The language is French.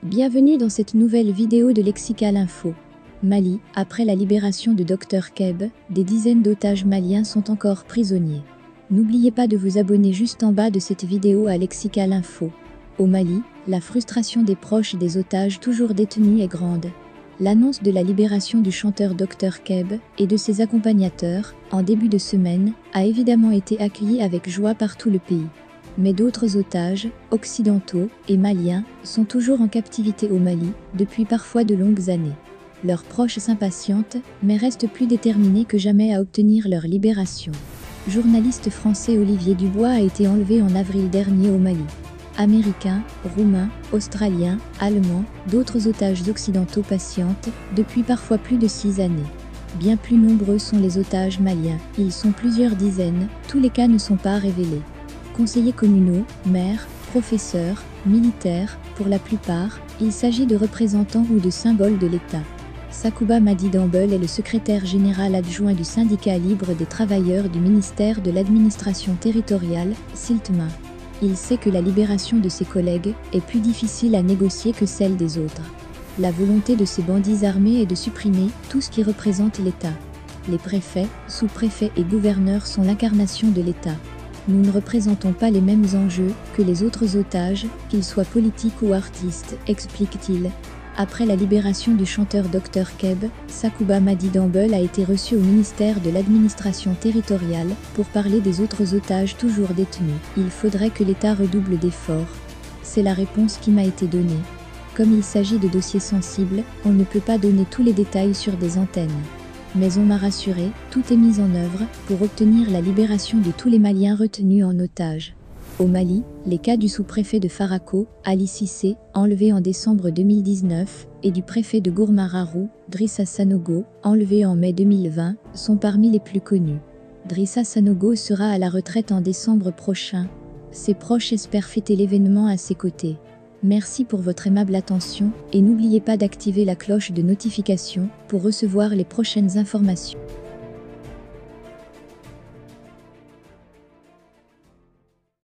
Bienvenue dans cette nouvelle vidéo de Lexical Info. Mali, après la libération de Dr Keb, des dizaines d'otages maliens sont encore prisonniers. N'oubliez pas de vous abonner juste en bas de cette vidéo à Lexical Info. Au Mali, la frustration des proches des otages toujours détenus est grande. L'annonce de la libération du chanteur Dr Keb et de ses accompagnateurs, en début de semaine, a évidemment été accueillie avec joie par tout le pays. Mais d'autres otages, occidentaux et maliens, sont toujours en captivité au Mali, depuis parfois de longues années. Leurs proches s'impatientent, mais restent plus déterminés que jamais à obtenir leur libération. Journaliste français Olivier Dubois a été enlevé en avril dernier au Mali. Américains, Roumains, Australiens, Allemands, d'autres otages occidentaux patientent, depuis parfois plus de 6 années. Bien plus nombreux sont les otages maliens, ils sont plusieurs dizaines, tous les cas ne sont pas révélés. Conseillers communaux, maires, professeurs, militaires, pour la plupart, il s'agit de représentants ou de symboles de l'État. Sakouba Madi Dambel est le secrétaire général adjoint du syndicat libre des travailleurs du ministère de l'administration territoriale, SILTMA. Il sait que la libération de ses collègues est plus difficile à négocier que celle des autres. La volonté de ces bandits armés est de supprimer tout ce qui représente l'État. Les préfets, sous-préfets et gouverneurs sont l'incarnation de l'État. Nous ne représentons pas les mêmes enjeux que les autres otages, qu'ils soient politiques ou artistes, explique-t-il. Après la libération du chanteur Dr Keb, Sakouba Madi Dambel a été reçu au ministère de l'administration territoriale pour parler des autres otages toujours détenus. Il faudrait que l'État redouble d'efforts. C'est la réponse qui m'a été donnée. Comme il s'agit de dossiers sensibles, on ne peut pas donner tous les détails sur des antennes. Mais on m'a rassuré, tout est mis en œuvre pour obtenir la libération de tous les Maliens retenus en otage. Au Mali, les cas du sous-préfet de Farako, Ali Cissé, enlevé en décembre 2019, et du préfet de Gourmararou, Drissa Sanogo, enlevé en mai 2020, sont parmi les plus connus. Drissa Sanogo sera à la retraite en décembre prochain. Ses proches espèrent fêter l'événement à ses côtés. Merci pour votre aimable attention et n'oubliez pas d'activer la cloche de notification pour recevoir les prochaines informations.